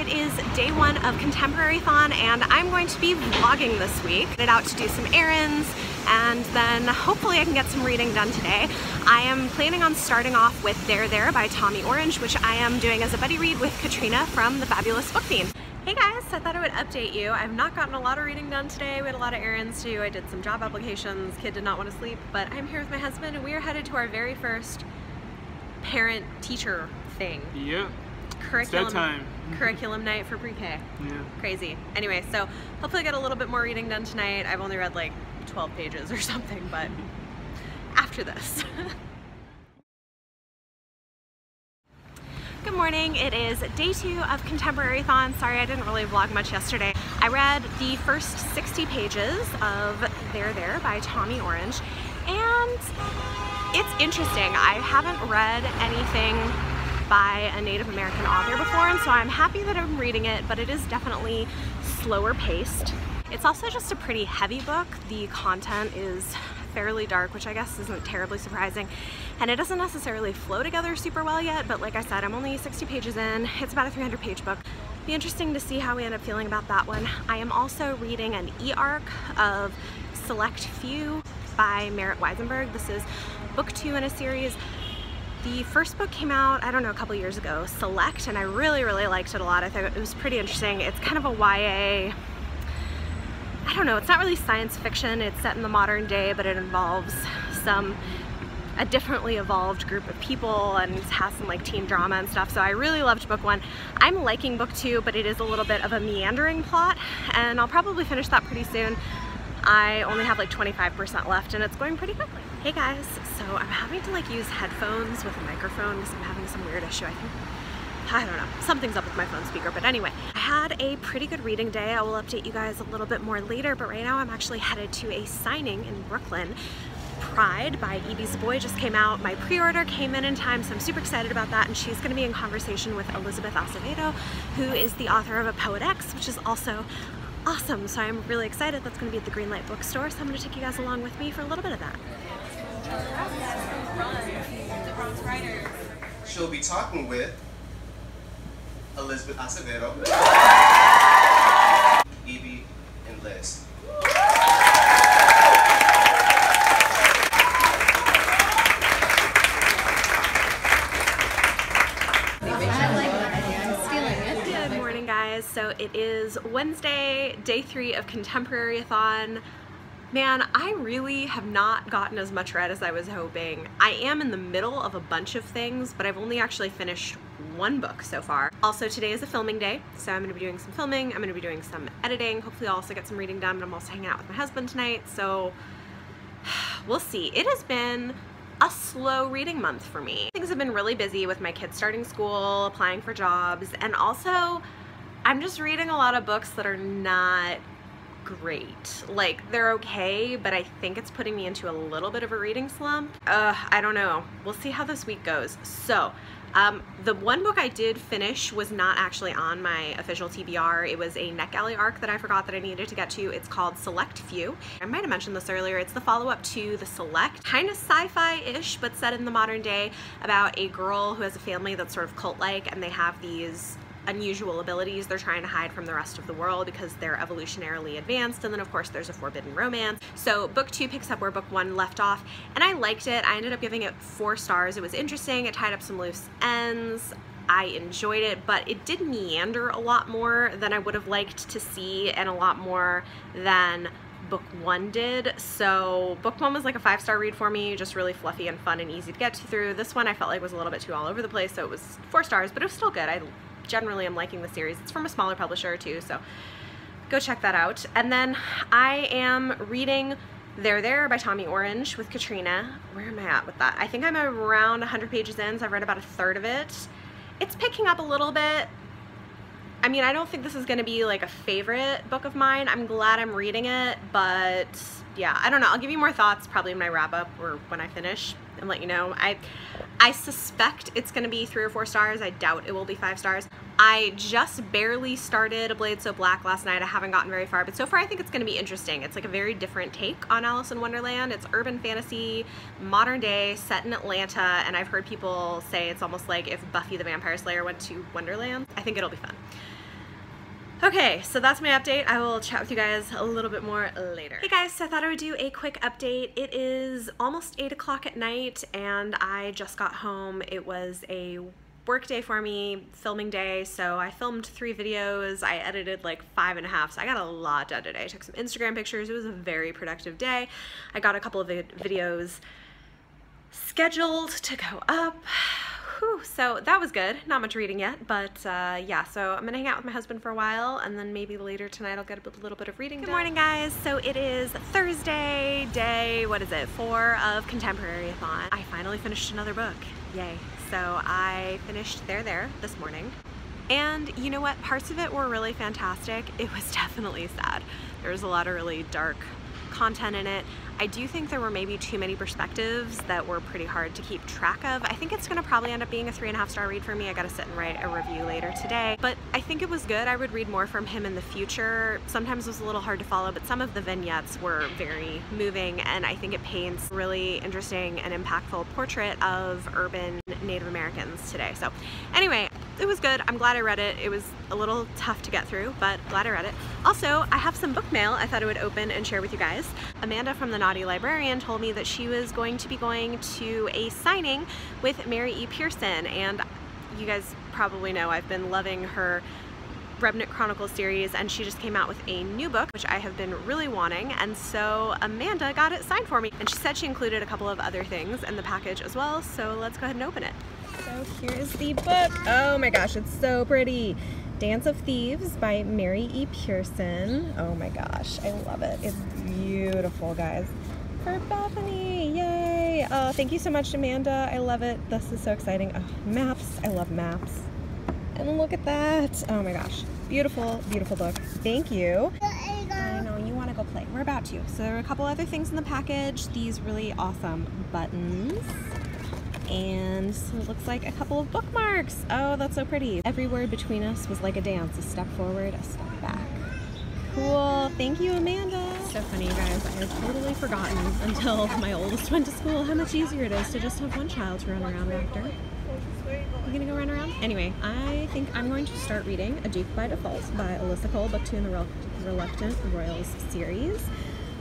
It is day one of Contemporaryathon and I'm going to be vlogging this week. Headed out to do some errands and then hopefully I can get some reading done today. I am planning on starting off with There by Tommy Orange, which I am doing as a buddy read with Katrina from the Fabulous Book Fiend. Hey guys, I thought I would update you. I've not gotten a lot of reading done today. We had a lot of errands to do. I did some job applications. Kid did not want to sleep, but I'm here with my husband and we are headed to our very first parent-teacher thing. Yeah. Curriculum night for pre-K. Yeah. Crazy. Anyway, so hopefully I get a little bit more reading done tonight. I've only read like 12 pages or something, but after this. Good morning. It is day 2 of Contemporaryathon. Sorry I didn't really vlog much yesterday. I read the first 60 pages of There by Tommy Orange, and it's interesting. I haven't read anything by a Native American author before, and so I'm happy that I'm reading it, but it is definitely slower paced. It's also just a pretty heavy book. The content is fairly dark, which I guess isn't terribly surprising, and it doesn't necessarily flow together super well yet, but like I said, I'm only 60 pages in. It's about a 300-page book. Be interesting to see how we end up feeling about that one. I am also reading an e-arc of Select Few by Merritt Weisenberg. This is book 2 in a series. The first book came out, I don't know, a couple years ago, Select, and I really liked it a lot. I thought it was pretty interesting. It's kind of a YA, I don't know, it's not really science fiction. It's set in the modern day, but it involves a differently evolved group of people and has some like teen drama and stuff. So I really loved book 1. I'm liking book 2, but it is a little bit of a meandering plot, and I'll probably finish that pretty soon. I only have like 25% left and it's going pretty quickly. Hey guys, so I'm having to like use headphones with a microphone because I'm having some weird issue. I don't know, something's up with my phone speaker, but anyway. I had a pretty good reading day. I will update you guys a little bit more later, but right now I'm actually headed to a signing in Brooklyn. Pride by Evie Savoy just came out. My pre-order came in time, so I'm super excited about that, and she's going to be in conversation with Elizabeth Acevedo, who is the author of A Poet X, which is also awesome. So I'm really excited. That's going to be at the Greenlight Bookstore, so I'm going to take you guys along with me for a little bit of that. She'll be talking with Elizabeth Acevedo, Evie, and Liz. Good morning, guys. So it is Wednesday, day 3 of Contemporaryathon. Man, I really have not gotten as much read as I was hoping. I am in the middle of a bunch of things, but I've only actually finished 1 book so far. Also, today is a filming day, so I'm going to be doing some filming, I'm going to be doing some editing, hopefully I'll also get some reading done, but I'm also hanging out with my husband tonight, so we'll see. It has been a slow reading month for me. Things have been really busy with my kids starting school, applying for jobs, and also I'm just reading a lot of books that are not great. Like, they're okay, but I think it's putting me into a little bit of a reading slump. I don't know. We'll see how this week goes. So, the one book I did finish was not actually on my official TBR. It was a NetGalley arc that I forgot that I needed to get to. It's called Select Few. I might have mentioned this earlier. It's the follow-up to The Select. Kind of sci-fi-ish, but set in the modern day, about a girl who has a family that's sort of cult-like, and they have these unusual abilities they're trying to hide from the rest of the world because they're evolutionarily advanced, and then of course there's a forbidden romance. So book 2 picks up where book 1 left off, and I liked it. I ended up giving it 4 stars. It was interesting, it tied up some loose ends, I enjoyed it, but it did meander a lot more than I would have liked to see, and a lot more than book 1 did. So book 1 was like a 5-star read for me, just really fluffy and fun and easy to get through. This one I felt like was a little bit too all over the place, so it was 4 stars, but it was still good. I generally am liking the series. It's from a smaller publisher too, so go check that out. And then I am reading There by Tommy Orange with Katrina. Where am I at with that? I think I'm around 100 pages in, so I've read about a third of it. It's picking up a little bit. I mean, I don't think this is going to be like a favorite book of mine. I'm glad I'm reading it, but yeah, I don't know. I'll give you more thoughts probably in my wrap-up or when I finish and let you know. I suspect it's going to be 3 or 4 stars. I doubt it will be 5 stars. I just barely started A Blade So Black last night. I haven't gotten very far, but so far I think it's going to be interesting. It's like a very different take on Alice in Wonderland. It's urban fantasy, modern day, set in Atlanta, and I've heard people say it's almost like if Buffy the Vampire Slayer went to Wonderland. I think it'll be fun. Okay, so that's my update. I will chat with you guys a little bit more later. Hey guys, so I thought I would do a quick update. It is almost 8 o'clock at night and I just got home. It was a work day for me, filming day, so I filmed 3 videos. I edited like 5.5, so I got a lot done today. I took some Instagram pictures. It was a very productive day. I got a couple of videos scheduled to go up. Whew, so that was good. Not much reading yet, but yeah, so I'm gonna hang out with my husband for a while and then maybe later tonight I'll get a little bit of reading done. Good morning, guys. So it is Thursday, day, what is it, 4 of Contemporaryathon. I finally finished another book. Yay. So I finished There this morning. And you know what? Parts of it were really fantastic. It was definitely sad. There was a lot of really dark content in it. I do think there were maybe too many perspectives that were pretty hard to keep track of. I think it's gonna probably end up being a 3.5-star read for me. I gotta sit and write a review later today, but I think it was good. I would read more from him in the future. Sometimes it was a little hard to follow, but some of the vignettes were very moving, and I think it paints a really interesting and impactful portrait of urban Native Americans today. So anyway, it was good. I'm glad I read it. It was a little tough to get through, but glad I read it. Also, I have some book mail I thought I would open and share with you guys. Amanda from the Naughty Librarian told me that she was going to be going to a signing with Mary E. Pearson, and you guys probably know I've been loving her Remnant Chronicles series, and she just came out with a new book, which I have been really wanting, and so Amanda got it signed for me, and she said she included a couple of other things in the package as well, so let's go ahead and open it. So here's the book. Oh my gosh, it's so pretty. Dance of Thieves by Mary E. Pearson. Oh my gosh, I love it. It's beautiful, guys. For Bethany, yay! Oh, thank you so much, Amanda. I love it. This is so exciting. Oh, maps, I love maps. And look at that. Oh my gosh, beautiful, beautiful book. Thank you. I know, you want to go play. We're about to. So there are a couple other things in the package. These really awesome buttons. And so it looks like a couple of bookmarks. Oh, that's so pretty. Every word between us was like a dance. A step forward, a step back. Cool. Thank you, Amanda. So funny, you guys. I had totally forgotten until my oldest went to school how much easier it is to just have one child to run around after. You gonna go run around? Anyway, I think I'm going to start reading A Duke by Default by Alyssa Cole, book 2 in the Reluctant Royals series,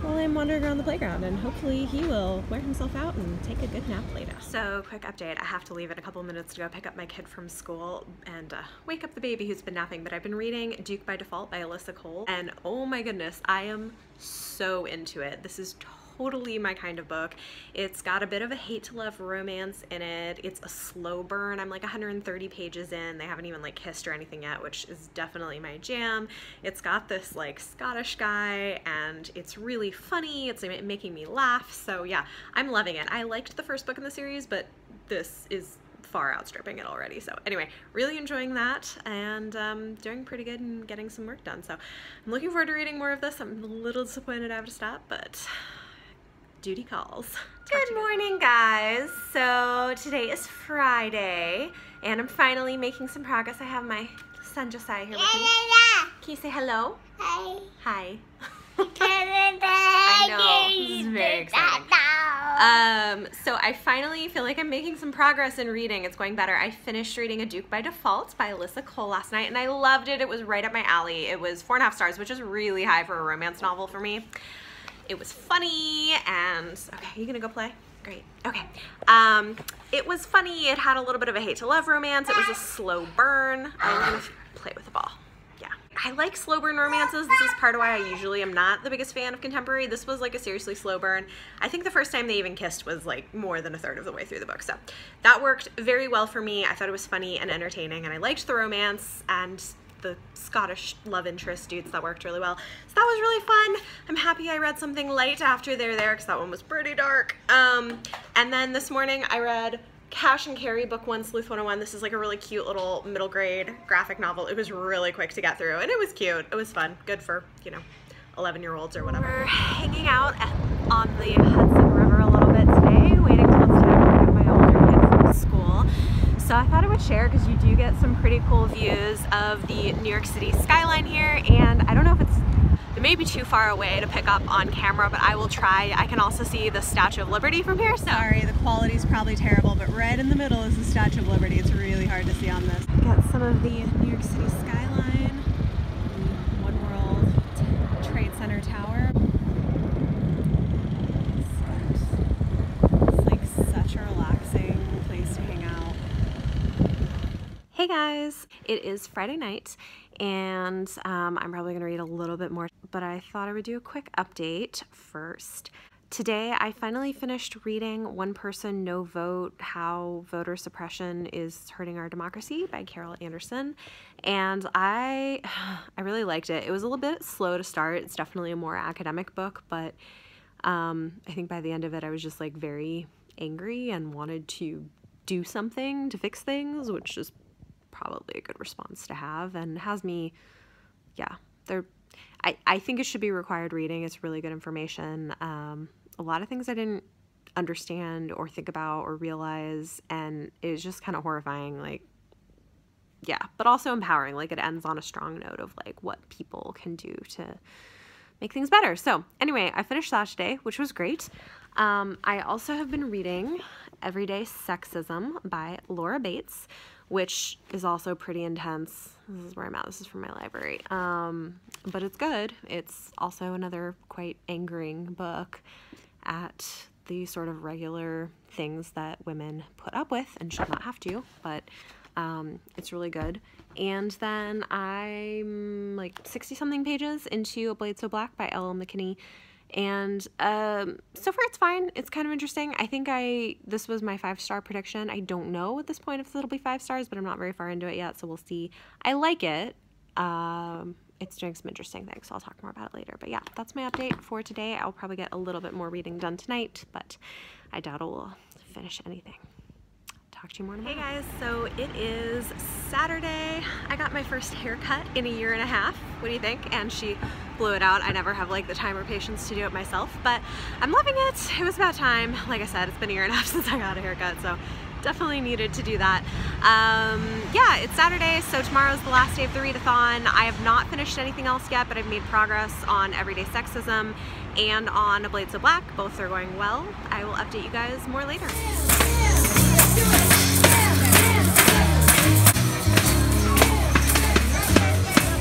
while I'm wandering around the playground, and hopefully he will wear himself out and take a good nap later. So, quick update. I have to leave in a couple minutes to go pick up my kid from school and wake up the baby who's been napping, but I've been reading Duke by Default by Alyssa Cole, and oh my goodness, I am so into it. This is totally my kind of book. It's got a bit of a hate to love romance in it. It's a slow burn. I'm like 130 pages in. They haven't even like kissed or anything yet, which is definitely my jam. It's got this like Scottish guy and it's really funny. It's making me laugh. So yeah, I'm loving it. I liked the first book in the series, but this is far outstripping it already. So anyway, really enjoying that and doing pretty good and getting some work done. So I'm looking forward to reading more of this. I'm a little disappointed I have to stop, but duty calls. Good morning, guys. So today is Friday and I'm finally making some progress. I have my son Josiah here with me. Can you say hello? Hi. Hi. I know, this is very exciting. So I finally feel like I'm making some progress in reading. It's going better. I finished reading A Duke by Default by Alyssa Cole last night and I loved it. It was right up my alley. It was 4.5 stars, which is really high for a romance novel for me. It was funny and, okay, you gonna go play? Great, okay. It was funny, it had a little bit of a hate to love romance, it was a slow burn. I'm gonna play with the ball, yeah. I like slow burn romances. This is part of why I usually am not the biggest fan of contemporary. This was like a seriously slow burn. I think the first time they even kissed was like more than a third of the way through the book, so that worked very well for me. I thought it was funny and entertaining and I liked the romance and the Scottish love interest dudes. That worked really well. So that was really fun. I'm happy I read something light after There because that one was pretty dark. And then this morning I read Cash and Carry, book 1, Sleuth 101. This is like a really cute little middle grade graphic novel. It was really quick to get through and it was cute. It was fun. Good for, you know, 11-year-olds or whatever. We're hanging out on the Hudson River a little bit today, waiting till it's time to pick up my older kid from school. So I thought I would share because you do get some pretty cool views of the New York City skyline here, and I don't know if it may be too far away to pick up on camera, but I will try. I can also see the Statue of Liberty from here. Sorry, the quality's probably terrible, but right in the middle is the Statue of Liberty. It's really hard to see on this. Got some of the New York City skyline. Hey guys, it is Friday night and I'm probably going to read a little bit more, but I thought I would do a quick update first. Today I finally finished reading One Person, No Vote, How Voter Suppression is Hurting Our Democracy by Carol Anderson, and I really liked it. It was a little bit slow to start. It's definitely a more academic book, but I think by the end of it I was just like very angry and wanted to do something to fix things, which is probably a good response to have, and has me, yeah, I think it should be required reading. It's really good information. A lot of things I didn't understand or think about or realize, and it was just kind of horrifying, like, yeah, but also empowering. Like, it ends on a strong note of like what people can do to make things better. So anyway, I finished that today, which was great. I also have been reading Everyday Sexism by Laura Bates, which is also pretty intense. This is where I'm at. This is from my library. But it's good. It's also another quite angering book at the sort of regular things that women put up with and should not have to, but it's really good. And then I'm like 60-something pages into A Blade So Black by L.L. McKinney. And so far it's fine. It's kind of interesting. I think this was my 5-star prediction. I don't know at this point if it'll be 5 stars, but I'm not very far into it yet, so we'll see. I like it. It's doing some interesting things, so I'll talk more about it later. But yeah, that's my update for today. I'll probably get a little bit more reading done tonight, but I doubt I'll finish anything. Talk to you more tomorrow. Hey guys, so it is Saturday. I got my first haircut in a year and a half. What do you think? And she blew it out. I never have like the time or patience to do it myself, but I'm loving it. It was about time. Like I said, it's been a year and a half since I got a haircut, so definitely needed to do that. Yeah, it's Saturday, so tomorrow's the last day of the readathon. I have not finished anything else yet, but I've made progress on Everyday Sexism and on A Blade So Black. Both are going well. I will update you guys more later.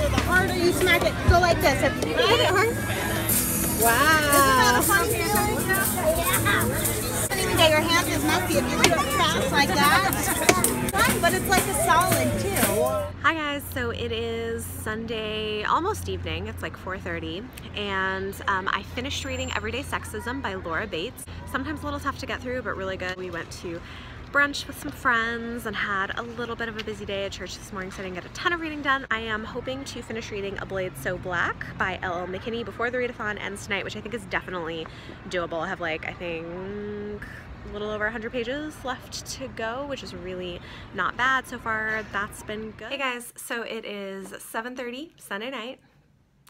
The harder you smack it, go like this. If you hit it hard. Wow. Isn't that a fun feeling? Yeah. You don't even get your hands as messy if you do it fast like that. Fun, but it's like a solid too. Hi guys, so it is Sunday, almost evening. It's like 4:30, and I finished reading Everyday Sexism by Laura Bates. Sometimes a little tough to get through, but really good. We went to brunch with some friends and had a little bit of a busy day at church this morning, so I didn't get a ton of reading done. I am hoping to finish reading A Blade So Black by L.L. McKinney before the readathon ends tonight, which I think is definitely doable. I have like, I think, a little over 100 pages left to go, which is really not bad so far. That's been good. Hey guys, so it is 7:30 Sunday night.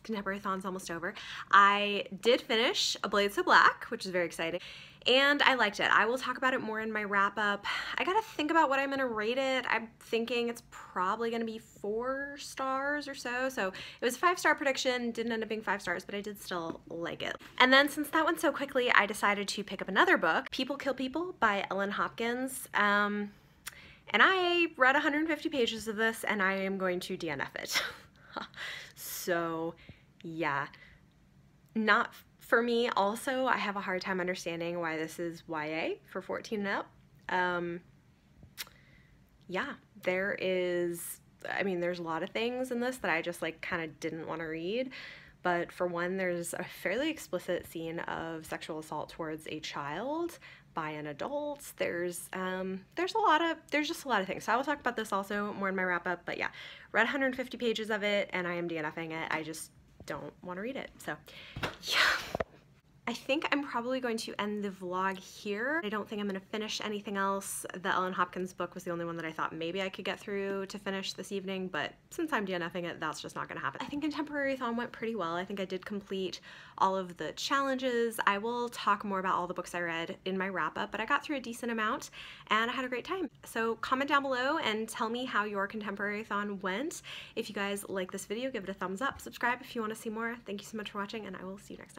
Contemporaryathon's almost over. I did finish A Blade So Black, which is very exciting, and I liked it. I will talk about it more in my wrap-up. I gotta think about what I'm gonna rate it. I'm thinking it's probably gonna be 4 stars or so. So it was a 5-star prediction, didn't end up being 5 stars, but I did still like it. And then since that went so quickly, I decided to pick up another book, People Kill People by Ellen Hopkins. And I read 150 pages of this, and I am going to DNF it. So yeah, not for me. Also, I have a hard time understanding why this is YA for 14 and up. Yeah, there's a lot of things in this that I just like kind of didn't want to read. But for one, there's a fairly explicit scene of sexual assault towards a child by an adult. There's just a lot of things. So I will talk about this also more in my wrap up, but yeah, read 150 pages of it and I am DNFing it. I just don't want to read it. So yeah. I think I'm probably going to end the vlog here. I don't think I'm going to finish anything else. The Ellen Hopkins book was the only one that I thought maybe I could get through to finish this evening, but since I'm DNFing it, that's just not going to happen. I think Contemporaryathon went pretty well. I think I did complete all of the challenges. I will talk more about all the books I read in my wrap-up, but I got through a decent amount and I had a great time. So comment down below and tell me how your Contemporaryathon went. If you guys like this video, give it a thumbs up. Subscribe if you want to see more. Thank you so much for watching, and I will see you next time.